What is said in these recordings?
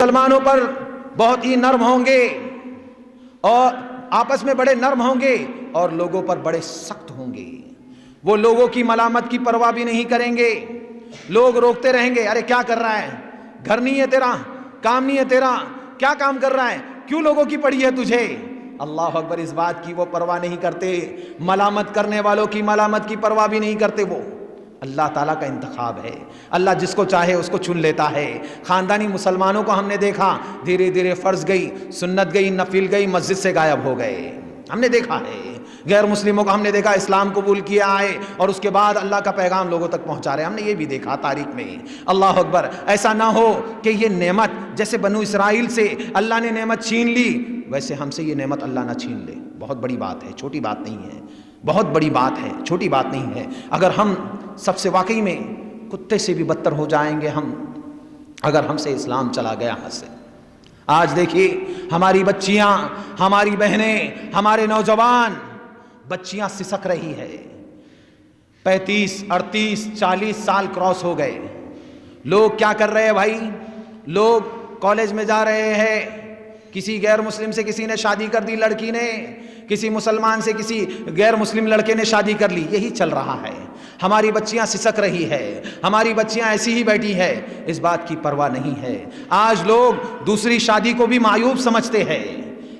مسلمانوں پر بہت ہی نرم ہوں گے اور آپس میں بڑے نرم ہوں گے اور لوگوں پر بڑے سخت ہوں گے. وہ لوگوں کی ملامت کی پرواہ بھی نہیں کریں گے. لوگ روکتے رہیں گے, ارے کیا کر رہا ہے, گھر نہیں ہے تیرا, کام نہیں ہے تیرا, کیا کام کر رہا ہے, کیوں لوگوں کی پڑی ہے تجھے. اللہ اکبر, اس بات کی وہ پرواہ نہیں کرتے. ملامت کرنے والوں کی ملامت کی پرواہ بھی نہیں کرتے. وہ اللہ تعالیٰ کا انتخاب ہے. اللہ جس کو چاہے اس کو چن لیتا ہے. خاندانی مسلمانوں کو ہم نے دیکھا, دھیرے دھیرے فرض گئی, سنت گئی, نفل گئی, مسجد سے غائب ہو گئے. ہم نے دیکھا ہے. غیر مسلموں کو ہم نے دیکھا اسلام قبول کیا ہے اور اس کے بعد اللہ کا پیغام لوگوں تک پہنچا رہے ہیں. ہم نے یہ بھی دیکھا تاریخ میں. اللہ اکبر, ایسا نہ ہو کہ یہ نعمت جیسے بنو اسرائیل سے اللہ نے نعمت چھین لی, ویسے ہم سے یہ نعمت اللہ نہ چھین لے. بہت بڑی بات ہے, چھوٹی بات نہیں ہے. بہت بڑی بات ہے, چھوٹی بات نہیں ہے. اگر ہم سب سے واقعی میں کتے سے بھی بدتر ہو جائیں گے ہم, اگر ہم سے اسلام چلا گیا ہاتھ سے. آج دیکھیے ہماری بچیاں, ہماری بہنیں, ہمارے نوجوان بچیاں سسک رہی ہے. 35, 38, 40 سال کراس ہو گئے. لوگ کیا کر رہے ہیں بھائی, لوگ کالج میں جا رہے ہیں, کسی غیر مسلم سے کسی نے شادی کر دی, لڑکی نے کسی مسلمان سے کسی غیر مسلم لڑکے نے شادی کر لی. یہی چل رہا ہے. ہماری بچیاں سسک رہی ہے, ہماری بچیاں ایسی ہی بیٹھی ہے, اس بات کی پرواہ نہیں ہے. آج لوگ دوسری شادی کو بھی معیوب سمجھتے ہیں.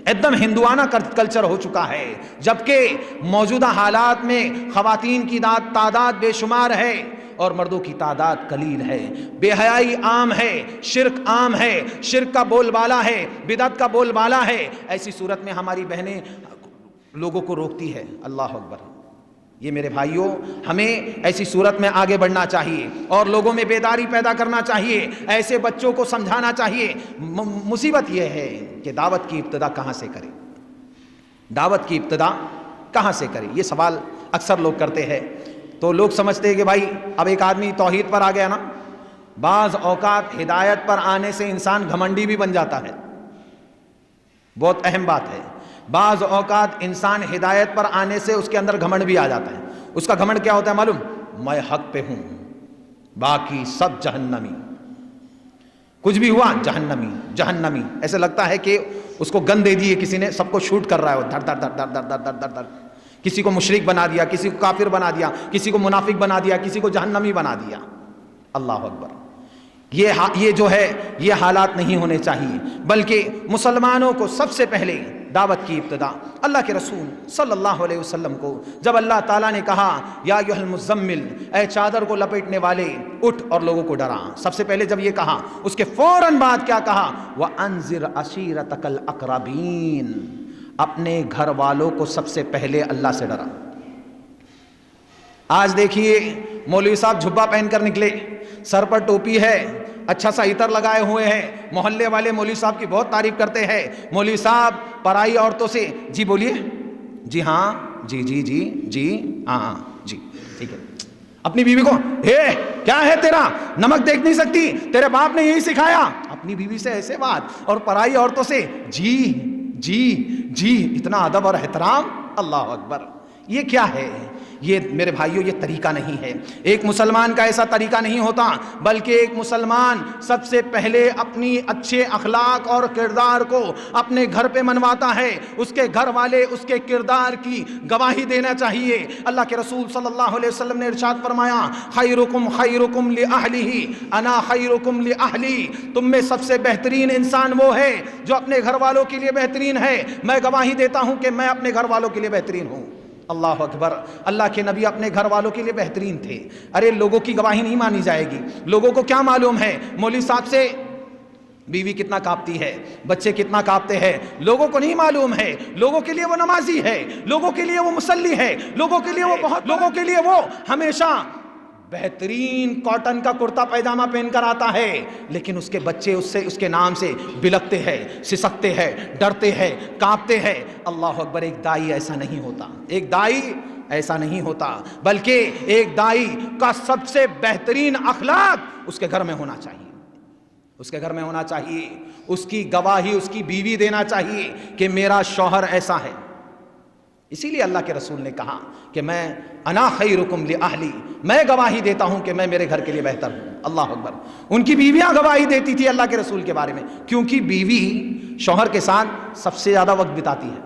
ایک دم ہندوانہ کلچر ہو چکا ہے, جبکہ موجودہ حالات میں خواتین کی تعداد بے شمار ہے اور مردوں کی تعداد قلیل ہے. بے حیائی عام ہے, شرک عام ہے, شرک کا بول بالا ہے, بدعت کا بول بالا ہے. ایسی صورت میں ہماری بہنیں لوگوں کو روکتی ہے. اللہ اکبر. یہ میرے بھائیوں, ہمیں ایسی صورت میں آگے بڑھنا چاہیے اور لوگوں میں بیداری پیدا کرنا چاہیے. ایسے بچوں کو سمجھانا چاہیے. مصیبت یہ ہے کہ دعوت کی ابتدا کہاں سے کریں, دعوت کی ابتدا کہاں سے کریں, یہ سوال اکثر لوگ کرتے ہیں. تو لوگ سمجھتے ہیں کہ بھائی اب ایک آدمی توحید پر آ گیا نا, بعض اوقات ہدایت پر آنے سے انسان گھمنڈی بھی بن جاتا ہے. بہت اہم بات ہے. بعض اوقات انسان ہدایت پر آنے سے اس کے اندر گھمنڈ بھی آ جاتا ہے. اس کا گھمنڈ کیا ہوتا ہے معلوم, میں حق پہ ہوں, باقی سب جہنمی, کچھ بھی ہوا جہنمی جہنمی. ایسے لگتا ہے کہ اس کو گن دے دیے کسی نے, سب کو شوٹ کر رہا ہے وہ, دھڑ دھڑ دھڑ دھڑ دھڑ دھڑ دھڑ. کسی کو مشرک بنا دیا, کسی کو کافر بنا دیا, کسی کو منافق بنا دیا, کسی کو جہنمی بنا دیا. اللہ اکبر. یہ جو ہے یہ حالات نہیں ہونے چاہیے, بلکہ مسلمانوں کو سب سے پہلے دعوت کی ابتدا اللہ کے رسول صلی اللہ علیہ وسلم کو جب اللہ تعالیٰ نے کہا یا ایھا المزمل, اے چادر کو لپیٹنے والے, اٹھ اور لوگوں کو ڈرا, سب سے پہلے جب یہ کہا اس کے فوراً بعد کیا کہا, وَأَنذِرْ عَشِيرَتَكَ الْأَقْرَبِينَ, اپنے گھر والوں کو سب سے پہلے اللہ سے ڈرا. آج دیکھیے مولوی صاحب جھبا پہن کر نکلے, سر پر ٹوپی ہے, اچھا سا عطر لگائے ہوئے ہیں, محلے والے مولوی صاحب کی بہت تعریف کرتے ہیں. مولوی صاحب پرائی عورتوں سے جی بولیے, جی ہاں, جی جی جی جی ہاں جی ٹھیک ہے. اپنی بیوی کو کیا ہے تیرا, نمک دیکھ نہیں سکتی, تیرے باپ نے یہی سکھایا. اپنی بیوی سے ایسے بات, اور پرائی عورتوں سے جی جی جی, اتنا ادب اور احترام. اللہ اکبر. یہ کیا ہے؟ یہ میرے بھائیوں یہ طریقہ نہیں ہے. ایک مسلمان کا ایسا طریقہ نہیں ہوتا, بلکہ ایک مسلمان سب سے پہلے اپنی اچھے اخلاق اور کردار کو اپنے گھر پہ منواتا ہے. اس کے گھر والے اس کے کردار کی گواہی دینا چاہیے. اللہ کے رسول صلی اللہ علیہ وسلم نے ارشاد فرمایا, خیرکم خیرکم لأہلہ انا خیرکم لأہلی, تم میں سب سے بہترین انسان وہ ہے جو اپنے گھر والوں کے لیے بہترین ہے. میں گواہی دیتا ہوں کہ میں اپنے گھر والوں کے لیے بہترین ہوں. اللہ اکبر. اللہ کے نبی اپنے گھر والوں کے لیے بہترین تھے. ارے لوگوں کی گواہی نہیں مانی جائے گی. لوگوں کو کیا معلوم ہے مولوی صاحب سے بیوی کتنا کانپتی ہے, بچے کتنا کانپتے ہیں, لوگوں کو نہیں معلوم ہے. لوگوں کے لیے وہ نمازی ہے, لوگوں کے لیے وہ مصلی ہے, لوگوں کے لیے وہ بہت, لوگوں کے لیے وہ ہمیشہ بہترین کاٹن کا کرتا پیجامہ پہن کر آتا ہے, لیکن اس کے بچے اس کے نام سے بلکتے ہیں, سسکتے ہیں, ڈرتے ہیں, کانپتے ہیں. اللہ اکبر. ایک دائی ایسا نہیں ہوتا, ایک دائی ایسا نہیں ہوتا, بلکہ ایک دائی کا سب سے بہترین اخلاق اس کے گھر میں ہونا چاہیے. اس کے گھر میں ہونا چاہیے. اس کی گواہی اس کی بیوی دینا چاہیے کہ میرا شوہر ایسا ہے. اسی لیے اللہ کے رسول نے کہا کہ میں انا خیرکم لأہلی, میں گواہی دیتا ہوں کہ میں میرے گھر کے لیے بہتر ہوں. اللہ اکبر. ان کی بیویاں گواہی دیتی تھی اللہ کے رسول کے بارے میں, کیونکہ بیوی شوہر کے ساتھ سب سے زیادہ وقت بتاتی ہے.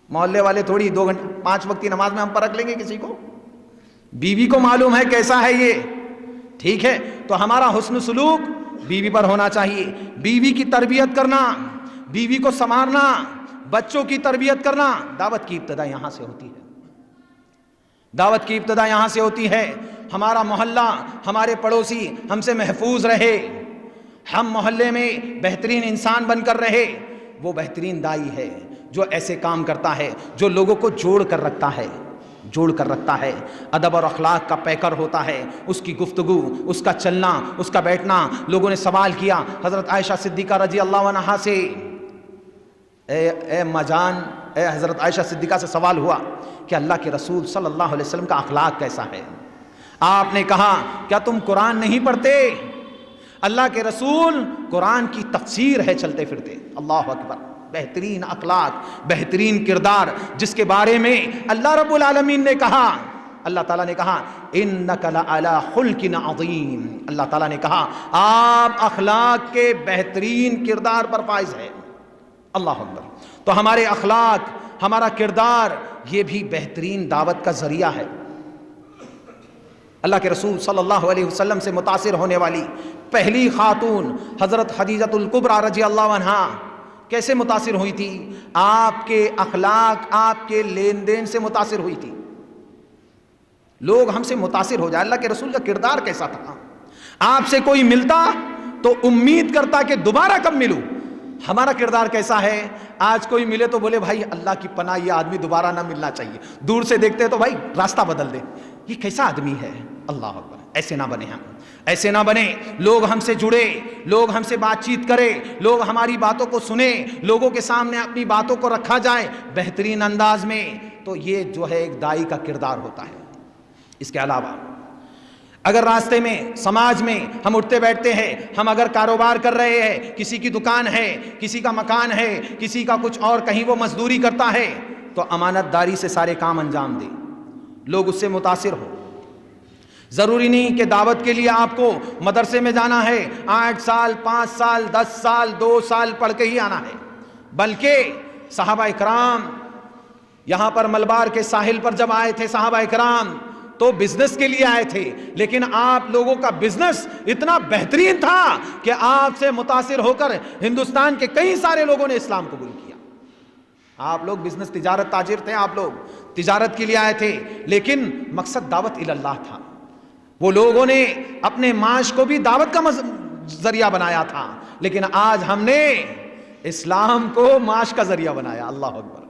محلے والے تھوڑی 2 گھنٹے 5 وقت کی نماز میں ہم پرکھ لیں گے کسی کو؟ بیوی کو معلوم ہے کیسا ہے یہ, ٹھیک ہے. تو ہمارا حسن سلوک بیوی پر ہونا چاہیے. بیوی کی تربیت کرنا, بیوی کو سنوارنا, بچوں کی تربیت کرنا. دعوت کی ابتدا یہاں سے ہوتی ہے, دعوت کی ابتدا یہاں سے ہوتی ہے. ہمارا محلہ, ہمارے پڑوسی ہم سے محفوظ رہے, ہم محلے میں بہترین انسان بن کر رہے. وہ بہترین دائی ہے جو ایسے کام کرتا ہے, جو لوگوں کو جوڑ کر رکھتا ہے, جوڑ کر رکھتا ہے, ادب اور اخلاق کا پیکر ہوتا ہے. اس کی گفتگو, اس کا چلنا, اس کا بیٹھنا. لوگوں نے سوال کیا حضرت عائشہ صدیقہ رضی اللہ عنہا سے, اے اماں جان, اے حضرت عائشہ صدیقہ سے سوال ہوا کہ اللہ کے رسول صلی اللہ علیہ وسلم کا اخلاق کیسا ہے؟ آپ نے کہا کیا تم قرآن نہیں پڑھتے؟ اللہ کے رسول قرآن کی تفسیر ہے چلتے پھرتے. اللہ اکبر. بہترین اخلاق, بہترین کردار, جس کے بارے میں اللہ رب العالمین نے کہا, اللہ تعالیٰ نے کہا انک لعلی خلق عظیم. اللہ تعالیٰ نے کہا آپ اخلاق کے بہترین کردار پر فائز ہیں. اللہ اکبر. تو ہمارے اخلاق, ہمارا کردار, یہ بھی بہترین دعوت کا ذریعہ ہے. اللہ کے رسول صلی اللہ علیہ وسلم سے متاثر ہونے والی پہلی خاتون حضرت خدیجۃ الکبریٰ رضی اللہ عنہا کیسے متاثر ہوئی تھی؟ آپ کے اخلاق, آپ کے لین دین سے متاثر ہوئی تھی. لوگ ہم سے متاثر ہو جائے. اللہ کے رسول کا کردار کیسا تھا؟ آپ سے کوئی ملتا تو امید کرتا کہ دوبارہ کب ملوں. ہمارا کردار کیسا ہے؟ آج کوئی ملے تو بولے بھائی اللہ کی پناہ یہ آدمی دوبارہ نہ ملنا چاہیے. دور سے دیکھتے تو بھائی راستہ بدل دے, یہ کیسا آدمی ہے. اللہ اکبر. ایسے نہ بنے ہم, ایسے نہ بنے. لوگ ہم سے جڑے, لوگ ہم سے بات چیت کرے, لوگ ہماری باتوں کو سنے, لوگوں کے سامنے اپنی باتوں کو رکھا جائے بہترین انداز میں. تو یہ جو ہے ایک دائی کا کردار ہوتا ہے. اس کے علاوہ اگر راستے میں, سماج میں ہم اٹھتے بیٹھتے ہیں, ہم اگر کاروبار کر رہے ہیں, کسی کی دکان ہے, کسی کا مکان ہے, کسی کا کچھ اور کہیں وہ مزدوری کرتا ہے, تو امانت داری سے سارے کام انجام دیں, لوگ اس سے متاثر ہو. ضروری نہیں کہ دعوت کے لیے آپ کو مدرسے میں جانا ہے, 8 سال 5 سال 10 سال 2 سال پڑھ کے ہی آنا ہے, بلکہ صحابہ اکرام یہاں پر ملبار کے ساحل پر جب آئے تھے صحابہ اکرام تو بزنس کے لیے آئے تھے, لیکن آپ لوگوں کا بزنس اتنا بہترین تھا کہ آپ سے متاثر ہو کر ہندوستان کے کئی سارے لوگوں نے اسلام قبول کیا. آپ لوگ بزنس, تجارت, تاجر تھے, آپ لوگ تجارت کے لیے آئے تھے, لیکن مقصد دعوت الی اللہ تھا. وہ لوگوں نے اپنے معاش کو بھی دعوت کا ذریعہ بنایا تھا, لیکن آج ہم نے اسلام کو معاش کا ذریعہ بنایا. اللہ اکبر,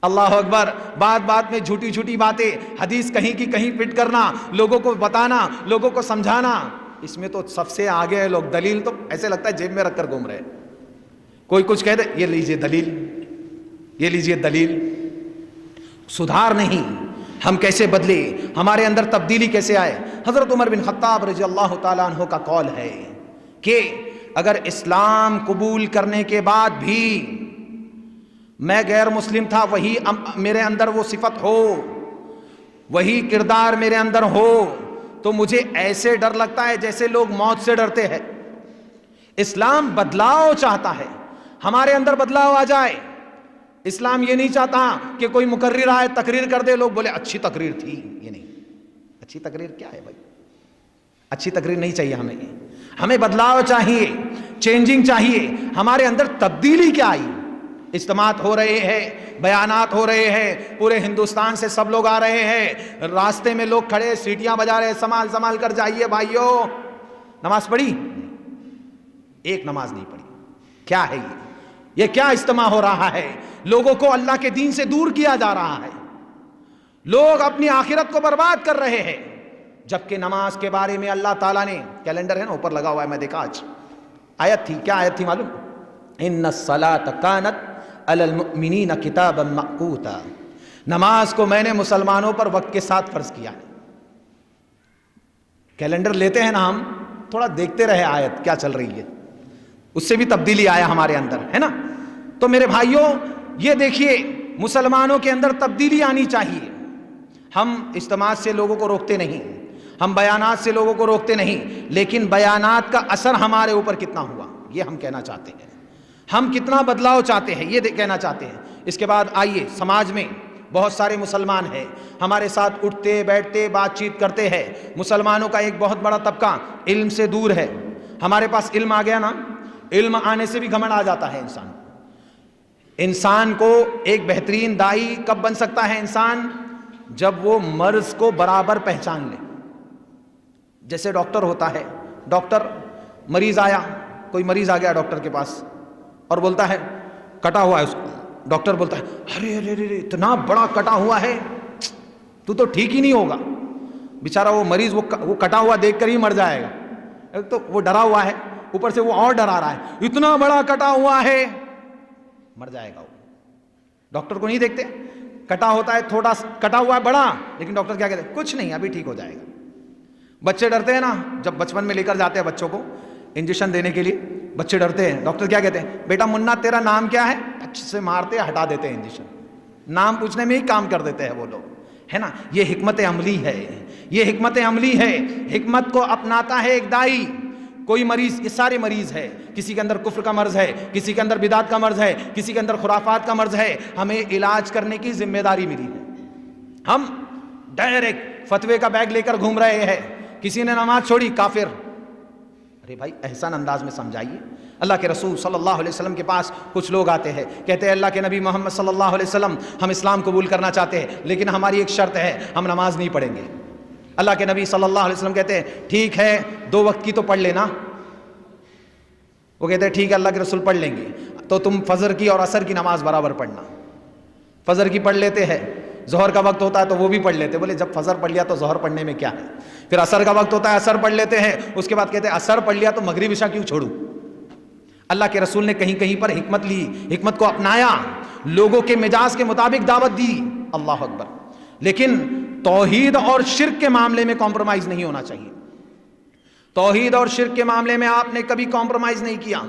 اللہ اکبر. بات بات میں جھوٹی جھوٹی باتیں, حدیث کہیں کی کہیں فٹ کرنا, لوگوں کو بتانا, لوگوں کو سمجھانا, اس میں تو سب سے آگے ہیں لوگ. دلیل تو ایسے لگتا ہے جیب میں رکھ کر گھوم رہے. کوئی کچھ کہہ دے, یہ لیجئے دلیل, یہ لیجئے دلیل. سدھار نہیں, ہم کیسے بدلے, ہمارے اندر تبدیلی کیسے آئے. حضرت عمر بن خطاب رضی اللہ تعالیٰ عنہ کا قول ہے کہ اگر اسلام قبول کرنے کے بعد بھی میں غیر مسلم تھا, وہی میرے اندر وہ صفت ہو, وہی کردار میرے اندر ہو, تو مجھے ایسے ڈر لگتا ہے جیسے لوگ موت سے ڈرتے ہیں. اسلام بدلاؤ چاہتا ہے, ہمارے اندر بدلاؤ آ جائے. اسلام یہ نہیں چاہتا کہ کوئی مقرر آئے تقریر کر دے, لوگ بولے اچھی تقریر تھی. یہ نہیں, اچھی تقریر کیا ہے بھائی, اچھی تقریر نہیں چاہیے ہمیں. ہمیں بدلاؤ چاہیے, چینجنگ چاہیے. ہمارے اندر تبدیلی کیا آئی؟ اجتماعات ہو رہے ہیں, بیانات ہو رہے ہیں, پورے ہندوستان سے سب لوگ آ رہے ہیں, راستے میں لوگ کھڑے سیٹیاں بجا رہے, سنبھال سنبھال کر جائیے بھائیوں. نماز پڑھی؟ ایک نماز نہیں پڑھی. کیا ہے یہ کیا اجتماع ہو رہا ہے؟ لوگوں کو اللہ کے دین سے دور کیا جا رہا ہے, لوگ اپنی آخرت کو برباد کر رہے ہیں. جبکہ نماز کے بارے میں اللہ تعالیٰ نے, کیلنڈر ہے نا اوپر لگا ہوا ہے, میں دیکھا آج آیت تھی. کیا آیت تھی معلوم؟ ان الصلاۃ کانت علی المؤمنین کتابا موقوتا. نماز کو میں نے مسلمانوں پر وقت کے ساتھ فرض کیا ہے. کیلنڈر لیتے ہیں نا ہم, تھوڑا دیکھتے رہے آیت کیا چل رہی ہے, اس سے بھی تبدیلی آیا ہمارے اندر, ہے نا. تو میرے بھائیوں یہ دیکھیے, مسلمانوں کے اندر تبدیلی آنی چاہیے. ہم اجتماع سے لوگوں کو روکتے نہیں, ہم بیانات سے لوگوں کو روکتے نہیں، لیکن بیانات کا اثر ہمارے اوپر کتنا ہوا یہ ہم کہنا چاہتے ہیں، ہم کتنا بدلاؤ چاہتے ہیں یہ کہنا چاہتے ہیں۔ اس کے بعد آئیے، سماج میں بہت سارے مسلمان ہیں، ہمارے ساتھ اٹھتے بیٹھتے بات چیت کرتے ہیں۔ مسلمانوں کا ایک بہت بڑا طبقہ علم سے دور ہے۔ ہمارے پاس علم آ گیا نا، علم آنے سے بھی گھمنڈ آ جاتا ہے انسان کو۔ ایک بہترین دائی کب بن سکتا ہے انسان؟ جب وہ مرض کو برابر پہچان لے۔ جیسے ڈاکٹر ہوتا ہے، ڈاکٹر مریض آیا، کوئی مریض آ گیا ڈاکٹر کے پاس اور بولتا ہے کٹا ہوا ہے اس کو، ڈاکٹر بولتا ہے ارے ارے ارے اتنا بڑا کٹا ہوا ہے، تو ٹھیک ہی نہیں ہوگا۔ بیچارہ وہ مریض وہ کٹا ہوا دیکھ کر ہی مر جائے گا۔ ایک تو وہ ڈرا ہوا ہے، اوپر سے وہ اور ڈرا رہا ہے، اتنا بڑا کٹا ہوا ہے، مر جائے گا وہ۔ ڈاکٹر کو نہیں دیکھتے، کٹا ہوتا ہے تھوڑا کٹا ہوا ہے بڑا، لیکن ڈاکٹر کیا کہتے ہیں؟ کچھ نہیں، ابھی ٹھیک ہو جائے گا۔ بچے ڈرتے ہیں نا، جب بچپن میں لے کر جاتے ہیں بچوں کو انجیکشن دینے کے لیے، بچے ڈرتے ہیں۔ ڈاکٹر کیا کہتے ہیں؟ بیٹا منا تیرا نام کیا ہے؟ اچھے سے مارتے ہٹا دیتے ہیں انجیکشن، نام پوچھنے میں ہی کام کر دیتے ہیں وہ لوگ، ہے نا۔ یہ حکمت عملی ہے، یہ حکمت عملی ہے۔ حکمت کو اپناتا ہے ایک دائی۔ کوئی مریض، یہ سارے مریض ہے، کسی کے اندر کفر کا مرض ہے، کسی کے اندر بدعت کا مرض ہے، کسی کے اندر خرافات کا مرض ہے، ہمیں علاج کرنے کی ذمہ داری ملی ہے۔ ہم ڈائریکٹ فتوے کا بیگ لے کر گھوم رہے ہیں، کسی نے نماز چھوڑی کافر۔ ارے بھائی احسان انداز میں سمجھائیے۔ اللہ کے رسول صلی اللہ علیہ وسلم کے پاس کچھ لوگ آتے ہیں، کہتے ہیں اللہ کے نبی محمد صلی اللہ علیہ وسلم ہم اسلام قبول کرنا چاہتے ہیں، لیکن ہماری ایک شرط ہے، ہم نماز نہیں پڑھیں گے۔ اللہ کے نبی صلی اللہ علیہ وسلم کہتے ہیں ٹھیک ہے 2 وقت کی تو پڑھ لینا۔ وہ کہتے ہیں ٹھیک ہے اللہ کے رسول پڑھ لیں گے، تو تم فجر کی اور عصر کی نماز برابر پڑھنا۔ فجر کی پڑھ لیتے ہیں، ظہر کا وقت ہوتا ہے تو وہ بھی پڑھ لیتے، بولے جب فجر پڑھ لیا تو ظہر پڑھنے میں کیا ہے۔ پھر عصر کا وقت ہوتا ہے، عصر پڑھ لیتے ہیں، اس کے بعد کہتے ہیں عصر پڑھ لیا تو مغرب عشاء کیوں چھوڑوں۔ اللہ کے رسول نے کہیں کہیں پر حکمت لی، حکمت کو اپنایا، لوگوں کے مزاج کے مطابق دعوت دی۔ اللہ اکبر۔ لیکن توحید اور شرک کے معاملے میں کمپرومائز نہیں ہونا چاہیے۔ توحید اور شرک کے معاملے میں آپ نے کبھی کمپرومائز نہیں کیا،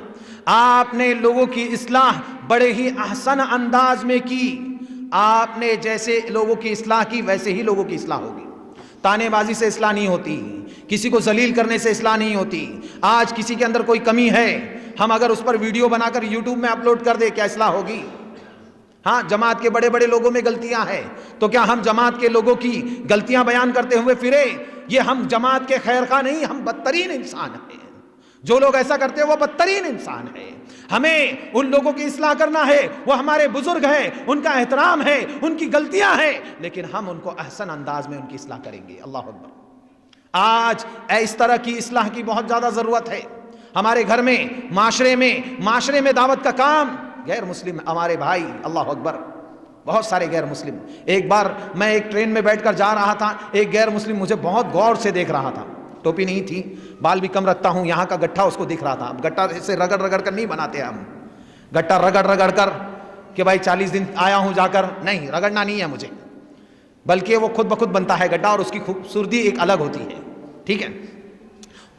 آپ نے لوگوں کی اصلاح بڑے ہی احسن انداز میں کی۔ آپ نے جیسے لوگوں کی اصلاح کی ویسے ہی لوگوں کی اصلاح ہوگی۔ تانے بازی سے اصلاح نہیں ہوتی، کسی کو ذلیل کرنے سے اصلاح نہیں ہوتی۔ آج کسی کے اندر کوئی کمی ہے، ہم اگر اس پر ویڈیو بنا کر یوٹیوب میں اپلوڈ کر دیں، کیا اصلاح ہوگی؟ ہاں، جماعت کے بڑے بڑے لوگوں میں غلطیاں ہیں، تو کیا ہم جماعت کے لوگوں کی غلطیاں بیان کرتے ہوئے پھرے؟ یہ ہم جماعت کے خیر خواہ نہیں، ہم بدترین انسان ہیں۔ جو لوگ ایسا کرتے ہیں وہ بدترین انسان ہے۔ ہمیں ان لوگوں کی اصلاح کرنا ہے، وہ ہمارے بزرگ ہیں، ان کا احترام ہے، ان کی غلطیاں ہیں، لیکن ہم ان کو احسن انداز میں ان کی اصلاح کریں گے۔ اللہ اکبر۔ آج اس طرح کی اصلاح کی بہت زیادہ ضرورت ہے۔ ہمارے گھر میں، معاشرے میں دعوت کا کام، غیر مسلم ہمارے بھائی، اللہ اکبر، بہت سارے غیر مسلم۔ ایک بار میں ایک ٹرین میں بیٹھ کر جا رہا تھا، ایک غیر مسلم مجھے بہت غور سے دیکھ رہا تھا، ٹوپی نہیں تھی، بال بھی کم رکھتا ہوں، یہاں کا گٹھا اس کو دکھ رہا تھا۔ اب گٹھا سے رگڑ کر نہیں بناتے ہم، گٹھا رگڑ کر کہ بھائی 40 دن آیا ہوں جا کر، نہیں، رگڑنا نہیں ہے مجھے، بلکہ وہ خود بخود بنتا ہے گٹھا، اور اس کی خوبصورتی ایک الگ ہوتی ہے، ٹھیک ہے۔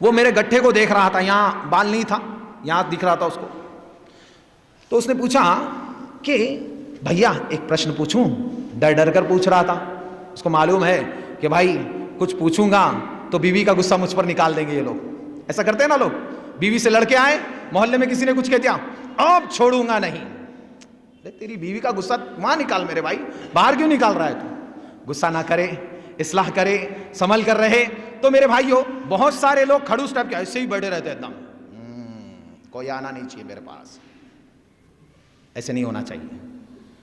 وہ میرے گٹھے کو دیکھ رہا تھا، یہاں بال نہیں تھا، یہاں دکھ رہا تھا اس کو۔ تو اس نے پوچھا کہ بھیا ایک پرشن پوچھوں؟ ڈر کر پوچھ رہا تھا، اس کو معلوم ہے کہ بھائی کچھ پوچھوں گا تو بیوی کا غصہ مجھ پر نکال دیں گے یہ لوگ۔ ایسا کرتے ہیں نا لوگ، بیوی سے لڑکے آئے، محلے میں کسی نے کچھ کہہ دیا، اب چھوڑوں گا نہیں۔ تیری بیوی کا غصہ وہاں نکال میرے بھائی، باہر کیوں نکال رہا ہے تو؟ غصہ نہ کرے، اصلاح کرے، سنبھل کر رہے۔ تو میرے بھائیو، بہت سارے لوگ کھڑوس ٹائپ کے ایسے ہی بیٹھے رہتے ہیں، ایک دم کوئی آنا نہیں چاہیے میرے پاس، ایسے نہیں ہونا چاہیے،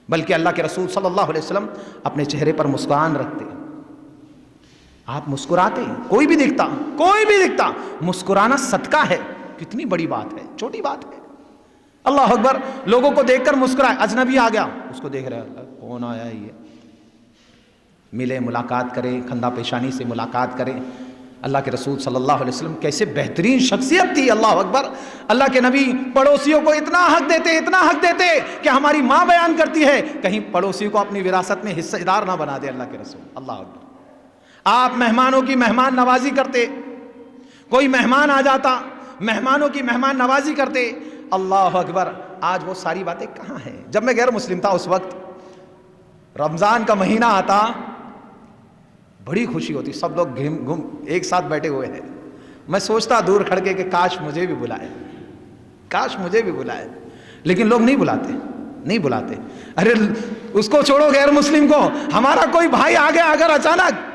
بلکہ اللہ کے رسول صلی اللہ علیہ وسلم اپنے چہرے پر مسکان رکھتے۔ آپ مسکراتے، کوئی بھی دکھتا، مسکرانا صدقہ ہے، کتنی بڑی بات ہے، چھوٹی بات ہے۔ اللہ اکبر۔ لوگوں کو دیکھ کر مسکرائے، اجنبی آ گیا، اس کو دیکھ رہے ہیں، کون آیا ہے یہ، ملے، ملاقات کرے، خندہ پیشانی سے ملاقات کرے۔ اللہ کے رسول صلی اللہ علیہ وسلم کیسے بہترین شخصیت تھی، اللہ اکبر۔ اللہ کے نبی پڑوسیوں کو اتنا حق دیتے کہ ہماری ماں بیان کرتی ہے، کہیں پڑوسیوں کو اپنی وراثت میں حصہ دار نہ بنا دے اللہ کے رسول، اللہ اکبر۔ آپ مہمانوں کی مہمان نوازی کرتے، کوئی مہمان آ جاتا، مہمانوں کی مہمان نوازی کرتے، اللہ اکبر۔ آج وہ ساری باتیں کہاں ہیں؟ جب میں غیر مسلم تھا اس وقت رمضان کا مہینہ آتا، بڑی خوشی ہوتی, سب لوگ گھم ایک ساتھ بیٹھے ہوئے ہیں. میں سوچتا دور کھڑ کے کہ کاش مجھے بھی بلائے, کاش مجھے بھی بلائے, لیکن لوگ نہیں بلاتے, نہیں بلاتے. ارے اس کو چھوڑو غیر مسلم کو, ہمارا کوئی بھائی آ گیا اگر اچانک,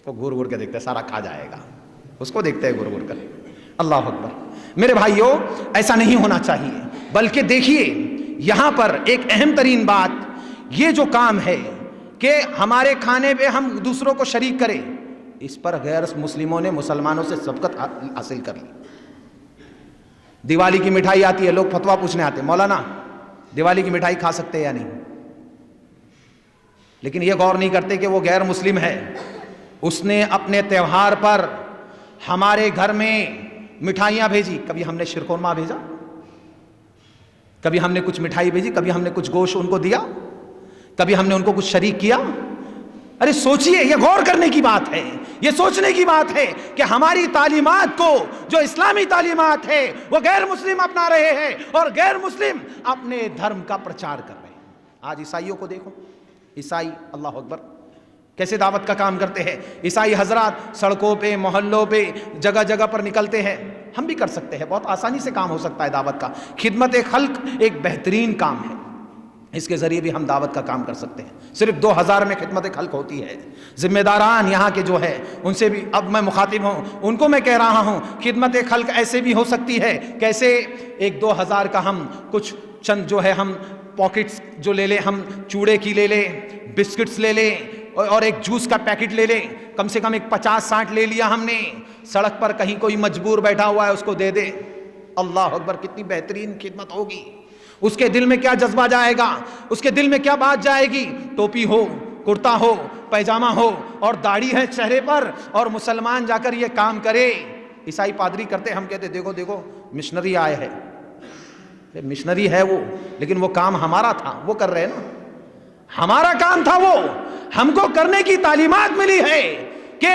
تو گور گور کے دیکھتے سارا کھا جائے گا, اس کو دیکھتے ہیں گور گور کر. اللہ اکبر. میرے بھائیوں ایسا نہیں ہونا چاہیے, بلکہ دیکھیے یہاں پر ایک اہم ترین بات یہ جو کام ہے کہ ہمارے کھانے پہ ہم دوسروں کو شریک کریں, اس پر غیر مسلموں نے مسلمانوں سے سبقت حاصل کر لی. دیوالی کی مٹھائی آتی ہے, لوگ فتویٰ پوچھنے آتے ہیں, مولانا دیوالی کی مٹھائی کھا سکتے یا نہیں, لیکن یہ غور نہیں کرتے کہ وہ غیر مسلم ہے, اس نے اپنے تہوار پر ہمارے گھر میں مٹھائیاں بھیجی. کبھی ہم نے شیرخورما بھیجا, کبھی ہم نے کچھ مٹھائی بھیجی, کبھی ہم نے کچھ گوشت ان کو دیا, کبھی ہم نے ان کو کچھ شریک کیا. ارے سوچئے, یہ غور کرنے کی بات ہے, یہ سوچنے کی بات ہے کہ ہماری تعلیمات کو, جو اسلامی تعلیمات ہے, وہ غیر مسلم اپنا رہے ہیں اور غیر مسلم اپنے دھرم کا پرچار کر رہے ہیں. آج عیسائیوں کو دیکھو, عیسائی اللہ اکبر کیسے دعوت کا کام کرتے ہیں. عیسائی حضرات سڑکوں پہ, محلوں پہ, جگہ جگہ پر نکلتے ہیں. ہم بھی کر سکتے ہیں, بہت آسانی سے کام ہو سکتا ہے دعوت کا. خدمت خلق ایک بہترین کام ہے, اس کے ذریعے بھی ہم دعوت کا کام کر سکتے ہیں. صرف 2000 میں خدمت خلق ہوتی ہے. ذمہ داران یہاں کے جو ہے ان سے بھی اب میں مخاطب ہوں, ان کو میں کہہ رہا ہوں خدمت خلق ایسے بھی ہو سکتی ہے. کیسے 1-2 ہزار کا ہم کچھ چند جو ہے ہم پاکٹس جو لے لیں, ہم چوڑے کی لے لیں, بسکٹس لے لیں اور ایک جوس کا پیکٹ لے لیں, کم سے کم ایک 50-60 لے لیا ہم نے, سڑک پر کہیں کوئی مجبور بیٹھا ہوا ہے اس کو دے دے. اللہ اکبر, کتنی بہترین خدمت ہوگی. اس کے دل میں کیا جذبہ جائے گا, اس کے دل میں کیا بات جائے گی. ٹوپی ہو, کرتا ہو, پیجامہ ہو اور داڑھی ہے چہرے پر, اور مسلمان جا کر یہ کام کرے. عیسائی پادری کرتے, ہم کہتے دیکھو دیکھو مشنری آئے ہیں. مشنری ہے وہ, لیکن وہ کام ہمارا تھا, وہ کر رہے ہیں نا, ہمارا کام تھا وہ. ہم کو کرنے کی تعلیمات ملی ہے کہ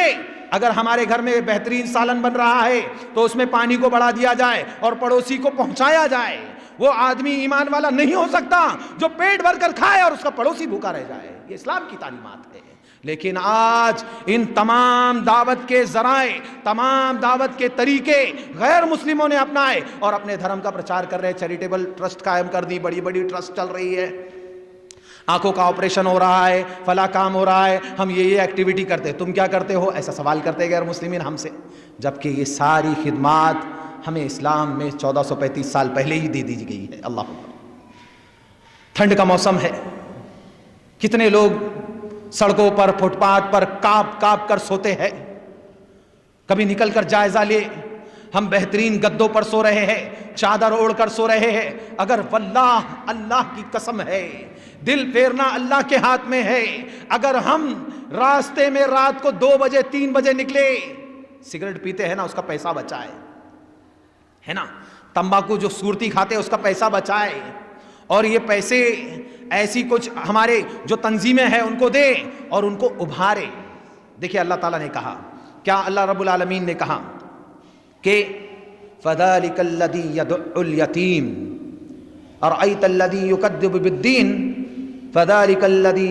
اگر ہمارے گھر میں بہترین سالن بن رہا ہے تو اس میں پانی کو بڑھا دیا جائے اور پڑوسی کو پہنچایا جائے. وہ آدمی ایمان والا نہیں ہو سکتا جو پیٹ بھر کر کھائے اور اس کا پڑوسی بھوکا رہ جائے. یہ اسلام کی تعلیمات ہے. لیکن آج ان تمام دعوت کے ذرائع, تمام دعوت کے طریقے غیر مسلموں نے اپنائے اور اپنے دھرم کا پرچار کر رہے. چیریٹیبل ٹرسٹ قائم کر دی, بڑی بڑی ٹرسٹ چل رہی ہے, آنکھوں کا آپریشن ہو رہا ہے, فلاں کام ہو رہا ہے, ہم یہ ایکٹیویٹی کرتے ہیں, تم کیا کرتے ہو, ایسا سوال کرتے غیر مسلمین ہم سے. جبکہ یہ ساری خدمات ہمیں اسلام میں 1435 سال پہلے ہی دے دی گئی ہے. اللہ اکبر. ٹھنڈ کا موسم ہے, کتنے لوگ سڑکوں پر, فٹ پاتھ پر کانپ کانپ کر سوتے ہیں. کبھی نکل کر جائزہ لے, ہم بہترین گدوں پر سو رہے ہیں, چادر اوڑھ کر سو رہے ہیں. اگر واللہ اللہ کی قسم ہے, دل پھیرنا اللہ کے ہاتھ میں ہے. اگر ہم راستے میں رات کو 2 بجے 3 بجے نکلے, سگریٹ پیتے ہیں نا, اس کا پیسہ بچائے, ہے نا, تمباکو جو سورتی کھاتے اس کا پیسہ بچائے, اور یہ پیسے ایسی کچھ ہمارے جو تنظیمیں ہیں ان کو دے اور ان کو ابھارے. دیکھیے اللہ تعالیٰ نے کہا, کیا اللہ رب العالمین نے کہا کہ فَذَلِكَ الَّذِي يَدُعُّ الْيَتِيمَ أَرَأَيْتَ الَّذِي يُكَذِّبُ بِالدِّينِ فَذَلِكَ الَّذِي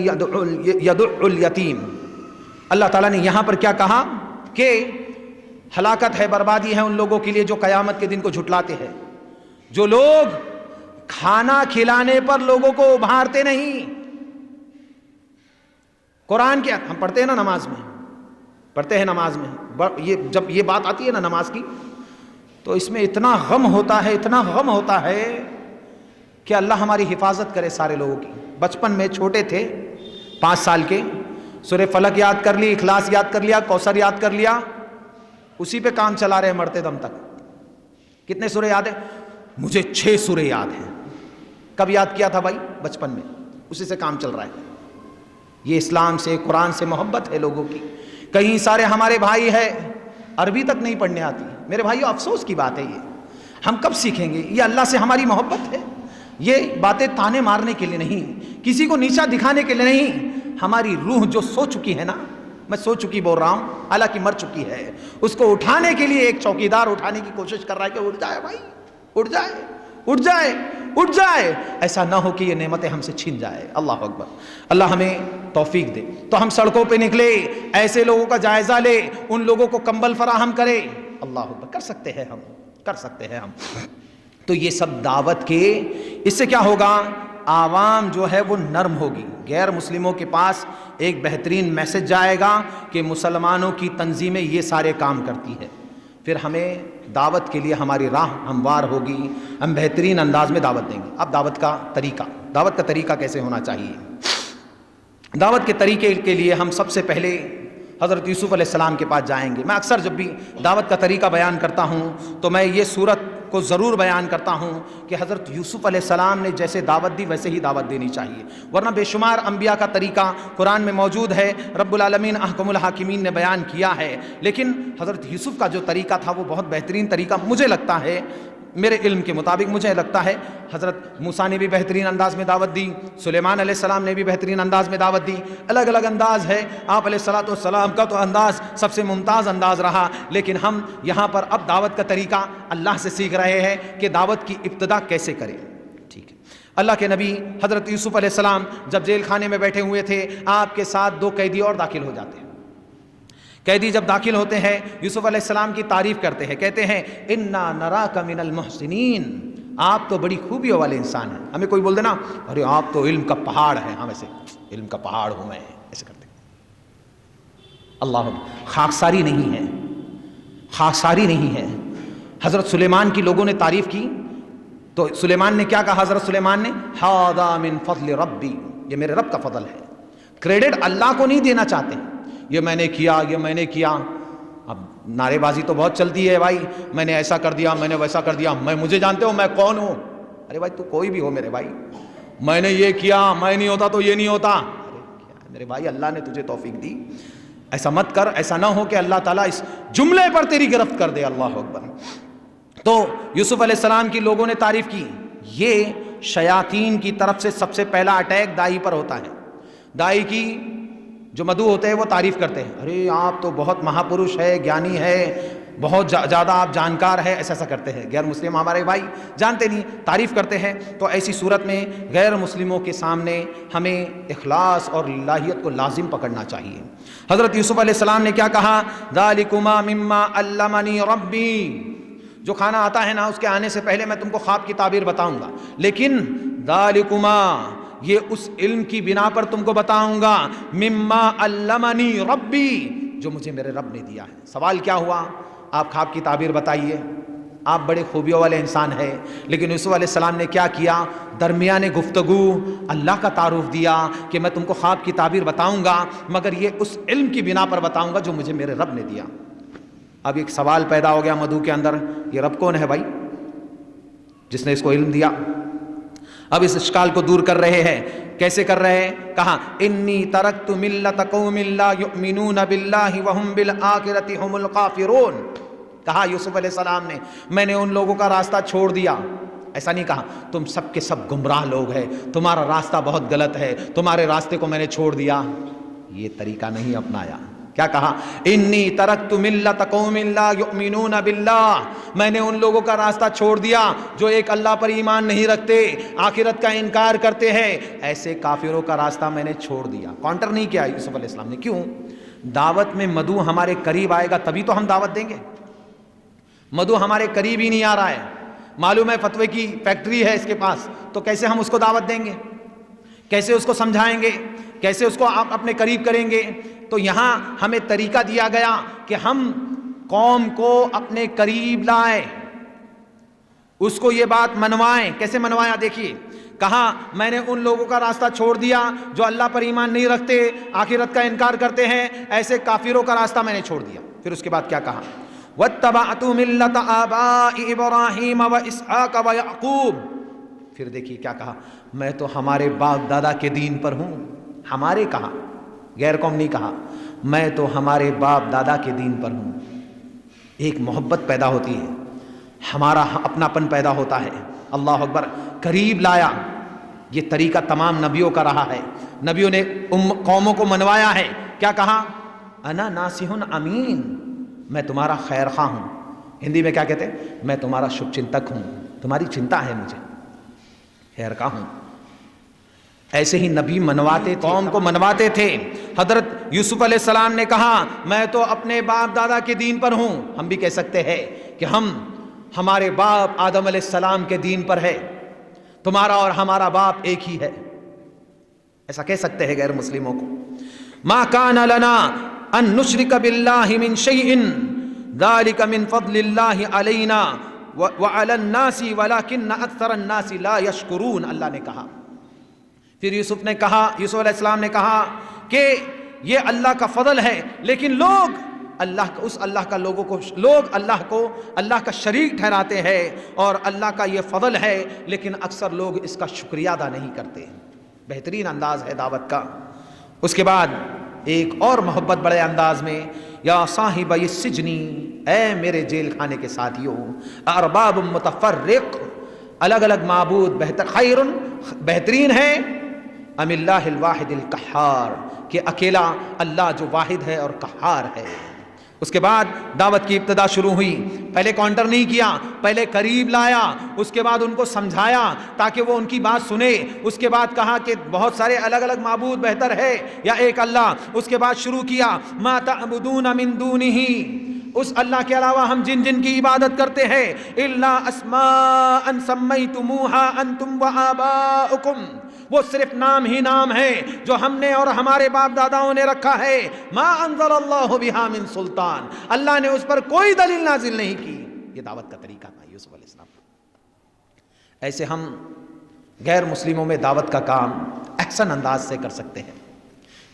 يَدُعُّ الْيَتِيمَ. اللہ تعالیٰ نے یہاں پر کیا کہا کہ ہلاکت ہے, بربادی ہے ان لوگوں کے لیے جو قیامت کے دن کو جھٹلاتے ہیں, جو لوگ کھانا کھلانے پر لوگوں کو ابھارتے نہیں. قرآن کیا ہم پڑھتے ہیں نا نماز میں, پڑھتے ہیں نماز میں, یہ جب یہ بات آتی ہے نا نماز کی تو اس میں اتنا غم ہوتا ہے, اتنا غم ہوتا ہے کہ اللہ ہماری حفاظت کرے سارے لوگوں کی. بچپن میں چھوٹے تھے 5 سال کے, سورہ فلق یاد کر لی, اخلاص یاد کر لیا, کوثر یاد کر لیا, اسی پہ کام چلا رہے مرتے دم تک. کتنے سورے یاد ہیں؟ مجھے 6 سورے یاد ہیں. کب یاد کیا تھا بھائی؟ بچپن میں, اسی سے کام چل رہا ہے. یہ اسلام سے, قرآن سے محبت ہے لوگوں کی. کئی سارے ہمارے بھائی ہیں عربی تک نہیں پڑھنے آتی. میرے بھائیو افسوس کی بات ہے, یہ ہم کب سیکھیں گے؟ یہ اللہ سے ہماری محبت ہے. یہ باتیں تانے مارنے کے لیے نہیں, کسی کو نیچا دکھانے کے لیے نہیں. ہماری روح جو سو چکی ہے نا, میں سو چکی بول رہا ہوں, حالانکہ مر چکی ہے, اس کو اٹھانے کے لیے ایک چوکیدار اٹھانے کی کوشش کر رہا ہے کہ اٹھ جائے بھائی, اٹھ جائے, اٹھ جائے. اٹھ جائے، ایسا نہ ہو کہ یہ نعمتیں ہم سے چھن جائے۔ اللہ اکبر، اللہ ہمیں توفیق دے۔ تو ہم سڑکوں پہ نکلے، ایسے لوگوں کا جائزہ لے، ان لوگوں کو کمبل فراہم کرے۔ اللہ اکبر، کر سکتے ہیں ہم، کر سکتے ہیں ہم۔ تو یہ سب دعوت کے، اس سے کیا ہوگا؟ عوام جو ہے وہ نرم ہوگی، غیر مسلموں کے پاس ایک بہترین میسج جائے گا کہ مسلمانوں کی تنظیمیں یہ سارے کام کرتی ہے، پھر ہمیں دعوت کے لیے ہماری راہ ہموار ہوگی، ہم بہترین انداز میں دعوت دیں گے۔ اب دعوت کا طریقہ کیسے ہونا چاہیے؟ دعوت کے طریقے کے لیے ہم سب سے پہلے حضرت یوسف علیہ السلام کے پاس جائیں گے۔ میں اکثر جب بھی دعوت کا طریقہ بیان کرتا ہوں تو میں یہ صورت کو ضرور بیان کرتا ہوں کہ حضرت یوسف علیہ السلام نے جیسے دعوت دی ویسے ہی دعوت دینی چاہیے، ورنہ بے شمار انبیاء کا طریقہ قرآن میں موجود ہے، رب العالمین احکم الحاکمین نے بیان کیا ہے، لیکن حضرت یوسف کا جو طریقہ تھا وہ بہت بہترین طریقہ مجھے لگتا ہے، میرے علم کے مطابق مجھے لگتا ہے حضرت موسیٰ نے بھی بہترین انداز میں دعوت دی، سلیمان علیہ السلام نے بھی بہترین انداز میں دعوت دی۔ الگ الگ انداز ہے، آپ علیہ السلام کا تو انداز سب سے ممتاز انداز رہا، لیکن ہم یہاں پر اب دعوت کا طریقہ اللہ سے سیکھ رہے ہیں کہ دعوت کی ابتدا کیسے کریں۔ ٹھیک ہے، اللہ کے نبی حضرت یوسف علیہ السلام جب جیل خانے میں بیٹھے ہوئے تھے، آپ کے ساتھ 2 قیدی اور داخل ہو جاتے ہیں۔ قیدی جب داخل ہوتے ہیں یوسف علیہ السلام کی تعریف کرتے ہیں، کہتے ہیں انا نراک من المحسنین، آپ تو بڑی خوبیوں والے انسان ہیں۔ ہمیں کوئی بول دینا ارے آپ تو علم کا پہاڑ ہیں، ہم ایسے علم کا پہاڑ ہوں میں، ایسے کرتے ہیں۔ اللہ، خاکساری نہیں ہے، خاکساری نہیں ہے۔ حضرت سلیمان کی لوگوں نے تعریف کی تو سلیمان نے کیا کہا؟ حضرت سلیمان نے ھذا من فضل ربی، یہ میرے رب کا فضل ہے۔ کریڈٹ اللہ کو نہیں دینا چاہتے، یہ میں نے کیا، یہ میں نے کیا۔ اب نعرے بازی تو بہت چلتی ہے بھائی، میں نے ایسا کر دیا، میں نے ویسا کر دیا، مجھے جانتے ہو میں کون ہوں؟ ارے بھائی تو کوئی بھی ہو میرے بھائی، میں نے یہ کیا، میں نہیں ہوتا تو یہ نہیں ہوتا۔ ارے کیا میرے بھائی، اللہ نے تجھے توفیق دی، ایسا مت کر، ایسا نہ ہو کہ اللہ تعالیٰ اس جملے پر تیری گرفت کر دے۔ اللہ اکبر۔ تو یوسف علیہ السلام کی لوگوں نے تعریف کی۔ یہ شیاطین کی طرف سے سب سے پہلا اٹیک دائی پر ہوتا ہے۔ دائی کی جو مدعو ہوتے ہیں وہ تعریف کرتے ہیں، ارے آپ تو بہت مہاپرش ہے، گیانی ہے، بہت زیادہ آپ جانکار ہے، ایسا کرتے ہیں۔ غیر مسلم ہمارے بھائی جانتے نہیں، تعریف کرتے ہیں۔ تو ایسی صورت میں غیر مسلموں کے سامنے ہمیں اخلاص اور للہیت کو لازم پکڑنا چاہیے۔ حضرت یوسف علیہ السلام نے کیا کہا؟ ذالکما مما علمنی ربی، جو کھانا آتا ہے نا اس کے آنے سے پہلے میں تم کو خواب کی تعبیر بتاؤں گا، لیکن ذالکما، یہ اس علم کی بنا پر تم کو بتاؤں گا، مما علمنی ربی، جو مجھے میرے رب نے دیا ہے۔ سوال کیا ہوا؟ آپ خواب کی تعبیر بتائیے، آپ بڑے خوبیوں والے انسان ہیں، لیکن یوسف علیہ السلام نے کیا کیا؟ درمیان گفتگو اللہ کا تعارف دیا کہ میں تم کو خواب کی تعبیر بتاؤں گا، مگر یہ اس علم کی بنا پر بتاؤں گا جو مجھے میرے رب نے دیا۔ اب ایک سوال پیدا ہو گیا مدعو کے اندر، یہ رب کون ہے بھائی جس نے اس کو علم دیا؟ اب اس اشکال کو دور کر رہے ہیں۔ کیسے کر رہے ہیں؟ کہا انی ترکت ملت قوم لا یؤمنون باللہ وہم بالآخرۃ ھم الکافرون۔ کہا یوسف علیہ السلام نے میں نے ان لوگوں کا راستہ چھوڑ دیا۔ ایسا نہیں کہا تم سب کے سب گمراہ لوگ ہیں، تمہارا راستہ بہت غلط ہے، تمہارے راستے کو میں نے چھوڑ دیا، یہ طریقہ نہیں اپنایا۔ کیا کہا؟ انی ترکت ملت قوم لا یؤمنون باللہ، میں نے ان لوگوں کا راستہ چھوڑ دیا جو ایک اللہ پر ایمان نہیں رکھتے، آخرت کا انکار کرتے ہیں، ایسے کافروں کا راستہ میں نے چھوڑ دیا۔ کاؤنٹر نہیں کیا یوسف علیہ السلام نے۔ کیوں؟ دعوت میں مدعو ہمارے قریب آئے گا تبھی تو ہم دعوت دیں گے۔ مدعو ہمارے قریب ہی نہیں آ رہا ہے، معلوم ہے فتوے کی فیکٹری ہے اس کے پاس، تو کیسے ہم اس کو دعوت دیں گے؟ کیسے اس کو سمجھائیں گے؟ کیسے اس کو آپ اپنے قریب کریں گے؟ تو یہاں ہمیں طریقہ دیا گیا کہ ہم قوم کو اپنے قریب لائیں، اس کو یہ بات منوائیں۔ کیسے منوایا؟ دیکھیے، کہا میں نے ان لوگوں کا راستہ چھوڑ دیا جو اللہ پر ایمان نہیں رکھتے، آخرت کا انکار کرتے ہیں، ایسے کافروں کا راستہ میں نے چھوڑ دیا۔ پھر اس کے بعد کیا کہا؟ وَاتَّبَعْتُ مِلَّةَ آبَاءِ إِبْرَاهِيمَ وَإِسْحَاقَ وَيَعْقُوبَ۔ پھر دیکھیے کیا کہا؟ میں تو ہمارے باپ دادا کے دین پر ہوں۔ ہمارے کہا، غیر قوم نہیں کہا، میں تو ہمارے باپ دادا کے دین پر ہوں۔ ایک محبت پیدا ہوتی ہے، ہمارا اپناپن پیدا ہوتا ہے۔ اللہ اکبر، قریب لایا۔ یہ طریقہ تمام نبیوں کا رہا ہے، نبیوں نے قوموں کو منوایا ہے۔ کیا کہا؟ انا ناصح امین، میں تمہارا خیر خواہ ہوں۔ ہندی میں کیا کہتے ہیں؟ میں تمہارا شبھ چنتک ہوں، تمہاری چنتا ہے مجھے۔ خیر کا ہوں. ایسے ہی نبی منواتے تھے, قوم کو منواتے تھے. حضرت یوسف علیہ السلام نے کہا میں تو اپنے باپ دادا کے دین پر ہوں. ہم بھی کہہ سکتے ہیں کہ ہمارے باپ آدم علیہ السلام کے دین پر ہے, تمہارا اور ہمارا باپ ایک ہی ہے. ایسا کہہ سکتے ہیں غیر مسلموں کو. ما کان لنا ان نشرک باللہ من شیء ذلک من فضل اللہ علینا وعلی الناس ولکن اکثر الناس لا یشکرون. اللہ نے کہا. پھر یوسف علیہ السلام نے کہا کہ یہ اللہ کا فضل ہے, لیکن لوگ اللہ کا شریک ٹھہراتے ہیں, اور اللہ کا یہ فضل ہے, لیکن اکثر لوگ اس کا شکریہ ادا نہیں کرتے. بہترین انداز ہے دعوت کا. اس کے بعد ایک اور محبت بڑے انداز میں, یا صاحب السجن, اے میرے جیل خانے کے ساتھیوں, ارباب متفرق, الگ الگ معبود بہترین ہے, ام اللہ الواحد القہار, کہ اکیلا اللہ جو واحد ہے اور قہار ہے. اس کے بعد دعوت کی ابتدا شروع ہوئی. پہلے کاؤنٹر نہیں کیا, پہلے قریب لایا, اس کے بعد ان کو سمجھایا تاکہ وہ ان کی بات سنے. اس کے بعد کہا کہ بہت سارے الگ الگ معبود بہتر ہے یا ایک اللہ. اس کے بعد شروع کیا ما تعبدون من دونہ, اس اللہ کے علاوہ ہم جن کی عبادت کرتے ہیں, الا اسماء سمیتموها انتم وآباؤکم, وہ صرف نام ہی نام ہے جو ہم نے اور ہمارے باپ داداؤں نے رکھا ہے. ما انزل اللہ بہا من سلطان, اللہ نے اس پر کوئی دلیل نازل نہیں کی. یہ دعوت کا طریقہ تھا یوسف علیہ السلام. ایسے ہم غیر مسلموں میں دعوت کا کام احسن انداز سے کر سکتے ہیں.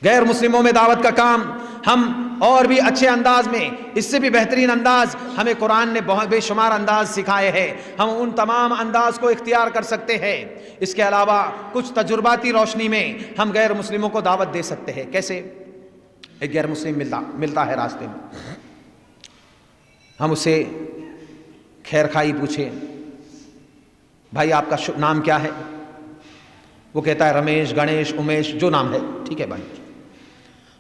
غیر مسلموں میں دعوت کا کام ہم اور بھی اچھے انداز میں, اس سے بھی بہترین انداز ہمیں قرآن نے بہت بے شمار انداز سکھائے ہیں. ہم ان تمام انداز کو اختیار کر سکتے ہیں. اس کے علاوہ کچھ تجرباتی روشنی میں ہم غیر مسلموں کو دعوت دے سکتے ہیں. کیسے؟ ایک غیر مسلم ملتا ہے راستے میں, ہم اسے خیر خائی پوچھے, بھائی آپ کا نام کیا ہے؟ وہ کہتا ہے رمیش, گنیش, امیش, جو نام ہے. ٹھیک ہے بھائی.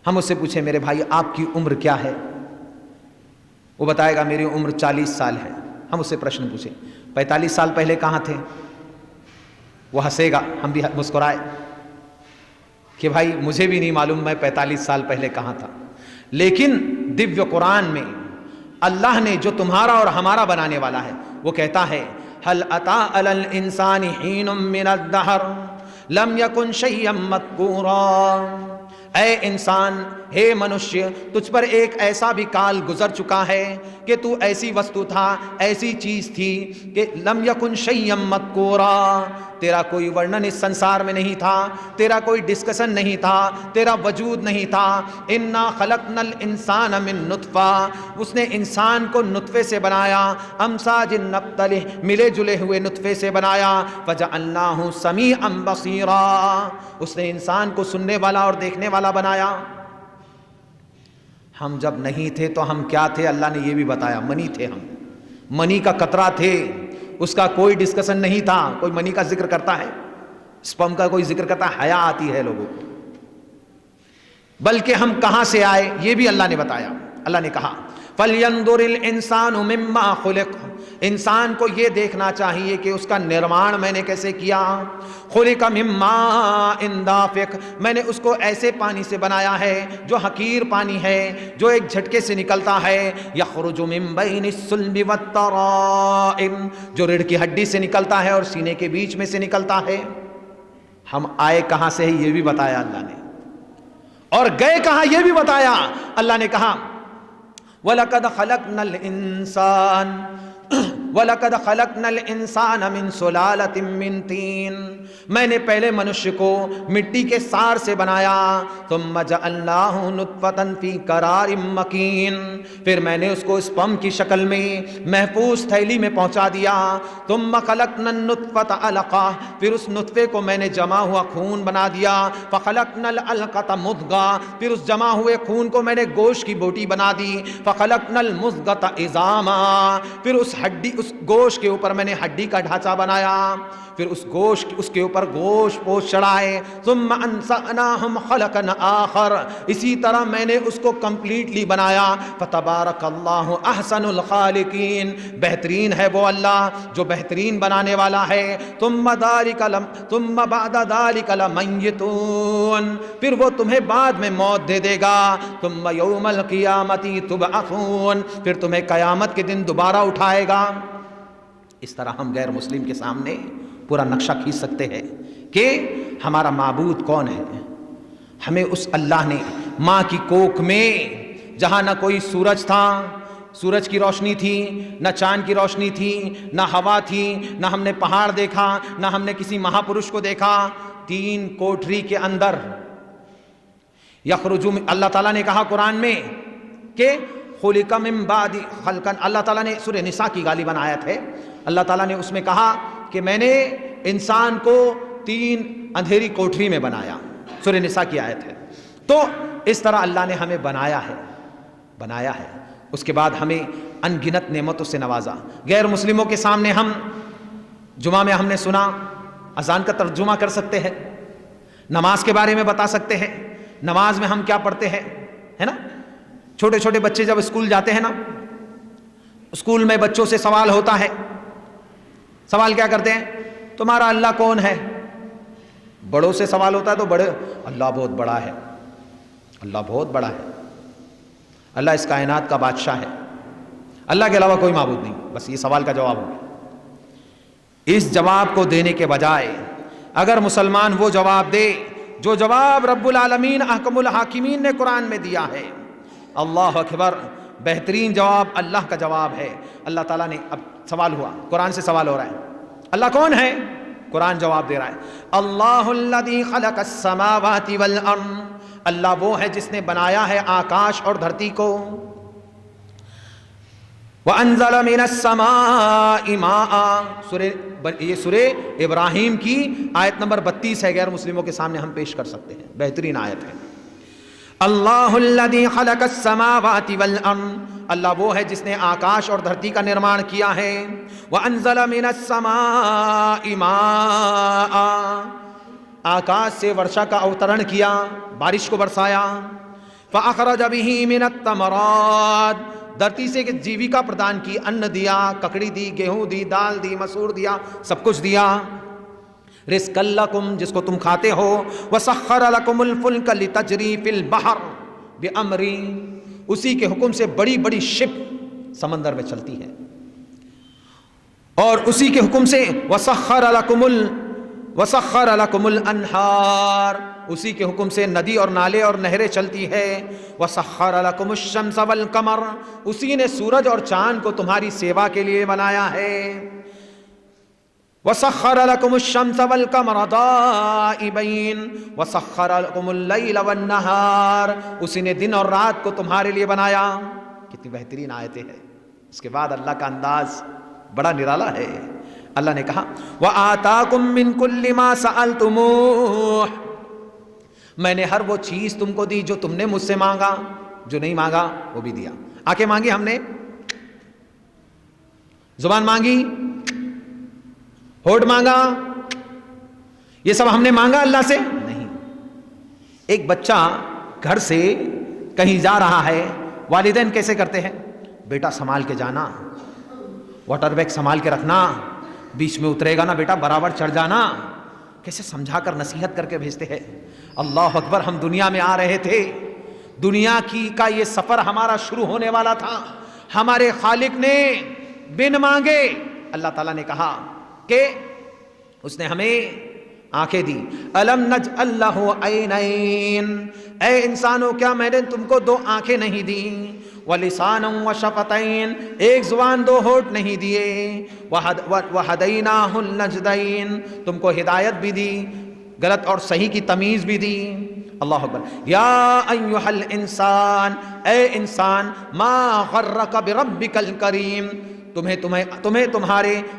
ہم اس سے پوچھیں میرے بھائی آپ کی عمر کیا ہے؟ وہ بتائے گا میری عمر 40 سال ہے. ہم اس سے پرشن پوچھیں 45 سال پہلے کہاں تھے؟ وہ ہنسے گا, ہم بھی مسکرائے کہ بھائی مجھے بھی نہیں معلوم میں 45 سال پہلے کہاں تھا, لیکن دیویہ قرآن میں اللہ نے جو تمہارا اور ہمارا بنانے والا ہے وہ کہتا ہے هل اتى على الانسان حين من الدهر لم يكن شيئا مذكورا. اے انسان, ہے منشیہ, تجھ پر ایک ایسا بھی کال گزر چکا ہے کہ تو ایسی وستو تھا, ایسی چیز تھی کہ لم یکن شیئا مذکورا, تیرا کوئی ورنن اس سنسار میں نہیں تھا, تیرا کوئی ڈسکشن نہیں تھا, تیرا وجود نہیں تھا. انا خلقنا الانسان من نطفہ, اس نے انسان کو نطفے سے بنایا, امساج نبتلہ, ملے جلے ہوئے نطفے سے بنایا, فجعلناہ سمیعا بصیرا, اس نے انسان کو سننے والا اور دیکھنے والا بنایا. ہم جب نہیں تھے تو ہم کیا تھے؟ اللہ نے یہ بھی بتایا, منی تھے ہم, منی کا قطرہ تھے, اس کا کوئی ڈسکشن نہیں تھا. کوئی منی کا ذکر کرتا ہے, سپرم کا کوئی ذکر کرتا ہے, حیا آتی ہے لوگوں کو. بلکہ ہم کہاں سے آئے یہ بھی اللہ نے بتایا. اللہ نے کہا فَلْيَنْظُرِ الْإِنسَانُ مِمَّا خُلِقَ, انسان کو یہ دیکھنا چاہیے کہ اس کا نرمان میں نے کیسے کیا. خلق من ماء دافق, میں نے اس کو ایسے پانی سے بنایا ہے جو حقیر پانی ہے, جو ایک جھٹکے سے نکلتا ہے. یخرج من بین الصلب والترائب, جو ریڑھ کی ہڈی سے نکلتا ہے اور سینے کے بیچ میں سے نکلتا ہے. ہم آئے کہاں سے ہے یہ بھی بتایا اللہ نے, اور گئے کہاں یہ بھی بتایا. اللہ نے کہا وَلَقَدْ خَلَقْنَا الْإِنسَانَ مِنْ سُلَالَةٍ مِّن طِينٍ, میں نے پہلے منشیہ کو مٹی کے سار سے بنایا. ثُمَّ جَعَلْنَاهُ نُطْفَةً فِي قَرَارٍ مَّكِينٍ, پھر میں نے اس کو اسپم کی شکل میں محفوظ تھیلی میں پہنچا دیا. ثُمَّ خَلَقْنَا النُّطْفَةَ عَلَقَةً, پھر اس نطفے کو میں نے جمع ہوا خون بنا دیا. فَخَلَقْنَا الْعَلْقَةَ مُضْغَةً, پھر اس جمع ہوئے خون کو میں نے گوشت کی بوٹی بنا دی. فَخَلَقْنَا الْمُضْغَةَ عِظَامًا, پھر اس اس گوشت کے اوپر میں نے ہڈی کا ڈھانچہ بنایا، پھر اس گوشت اس کے اوپر گوشت پوش چڑھائے، ثم انشأناہم خلقا آخر، اسی طرح میں نے اس کو کمپلیٹلی بنایا۔ فتبارک اللہ احسن الخالقین، بہترین ہے وہ اللہ جو بہترین بنانے والا ہے۔ ثم بعد ذلک لمیتون، پھر وہ تمہیں بعد میں موت دے دے گا۔ ثم یوم القیامت تبعثون، پھر تمہیں قیامت کے دن دوبارہ اٹھائے گا۔ اس طرح ہم غیر مسلم کے سامنے پورا نقشہ کھینچ سکتے ہیں کہ ہمارا معبود کون ہے۔ ہمیں اس اللہ نے ماں کی کوکھ میں، جہاں نہ کوئی سورج تھا، سورج کی روشنی تھی، نہ چاند کی روشنی تھی، نہ ہوا تھی، نہ ہم نے پہاڑ دیکھا، نہ ہم نے کسی مہاپرش کو دیکھا، 3 کوٹری کے اندر یخرج، اللہ تعالیٰ نے کہا قرآن میں کہ خلق من بعد خلقا، اللہ تعالیٰ نے سورہ نساء کی غالباً آیت ہے، اللہ تعالیٰ نے اس میں کہا کہ میں نے انسان کو 3 اندھیری کوٹری میں بنایا، سورہ نساء کی آیت ہے۔ تو اس طرح اللہ نے ہمیں بنایا ہے، اس کے بعد ہمیں ان گنت نعمتوں سے نوازا۔ غیر مسلموں کے سامنے ہم جمعہ میں ہم نے سنا، اذان کا ترجمہ کر سکتے ہیں، نماز کے بارے میں بتا سکتے ہیں، نماز میں ہم کیا پڑھتے ہیں، ہے نا؟ چھوٹے چھوٹے بچے جب اسکول جاتے ہیں نا، اسکول میں بچوں سے سوال ہوتا ہے، سوال کیا کرتے ہیں؟ تمہارا اللہ کون ہے؟ بڑوں سے سوال ہوتا ہے تو بڑے، اللہ بہت بڑا ہے، اللہ بہت بڑا ہے، اللہ اس کائنات کا بادشاہ ہے، اللہ کے علاوہ کوئی معبود نہیں، بس یہ سوال کا جواب ہوگا۔ اس جواب کو دینے کے بجائے اگر مسلمان وہ جواب دے جو جواب رب العالمین احکم الحاکمین نے قرآن میں دیا ہے، اللہ اکبر، بہترین جواب اللہ کا جواب ہے۔ اللہ تعالیٰ نے، اب سوال ہوا، قرآن سے سوال ہو رہا ہے، اللہ کون ہے؟ قرآن جواب دے رہا ہے، اللہ الذی خلق السماوات والارض، اللہ وہ ہے جس نے بنایا ہے آکاش اور دھرتی کو، وَأَنزَلَ مِنَ السَّمَاءِ مَاءً، یہ سورہ ابراہیم کی آیت نمبر 32 ہے، غیر مسلموں کے سامنے ہم پیش کر سکتے ہیں، بہترین آیت ہے۔ اللہ الذی خلق السماوات والارض، اللہ وہ ہے جس نے آکاش اور دھرتی کا نرمان کیا ہے، وَأَنزَلَ مِنَ السَّمَاءِ مَاءً، آکاش سے ورشا کا اوترن کیا، بارش کو برسایا، فَأَخْرَجَ بِهِ مِنَ الثَّمَرَاتِ، دھرتی سے جیویکا پردان کی، ان دیا، ککڑی دی، گیہوں دی، دال دی، مسور دیا، سب کچھ دیا، رزقا لکم، جس کو تم کھاتے ہو، وسخر لکم الفلک لتجری فی البحر بامری، اسی کے حکم سے بڑی بڑی شپ سمندر میں چلتی ہے، اور اسی کے حکم سے وسخر لکم الانہار، اسی کے حکم سے ندی اور نالے اور نہریں چلتی ہے، وسخر لکم الشمس والقمر، اسی نے سورج اور چاند کو تمہاری سیوا کے لیے بنایا ہے، وسخر لکم الشمس والقمر دائبین وسخر لکم اللیل والنہار، اسی نے دن اور رات کو تمہارے لیے بنایا۔ کتنی بہترین آیتیں ہیں۔ اس کے بعد اللہ کا انداز بڑا نرالا ہے، اللہ نے کہا وَآتَاكُم مِّن كُلِّ مَا سَأَلْتُمُوهُ، میں نے ہر وہ چیز تم کو دی جو تم نے مجھ سے مانگا، جو نہیں مانگا وہ بھی دیا۔ آنکھیں مانگی ہم نے، زبان مانگی، ہونٹ مانگا، یہ سب ہم نے مانگا اللہ سے؟ نہیں۔ ایک بچہ گھر سے کہیں جا رہا ہے، والدین کیسے کرتے ہیں؟ بیٹا سنبھال کے جانا، واٹر بیگ سنبھال کے رکھنا، بیچ میں اترے گا نا بیٹا برابر چڑھ جانا، کیسے سمجھا کر نصیحت کر کے بھیجتے ہیں۔ اللہ اکبر، ہم دنیا میں آ رہے تھے، دنیا کا یہ سفر ہمارا شروع ہونے والا تھا، ہمارے خالق نے بن مانگے، اللہ تعالیٰ نے کہا کہ اس نے ہمیں آنکھیں دی، الم نجعل لہ عینین، اے انسانوں کیا میں نے تم کو 2 آنکھیں نہیں دی، ولسانا وشفتین، ایک زبان 2 ہونٹ نہیں دیے، وہدیناہ النجدین، تم کو ہدایت بھی دی، غلط اور صحیح کی تمیز بھی دی۔ اللہ اکبر۔ یا ایھا الانسان، اے انسان، ما غرک بربک الکریم، تمہیں تمہارے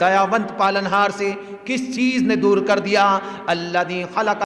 دیاونت پالنہار سے کس چیز نے دور کر دیا؟ الذی خلق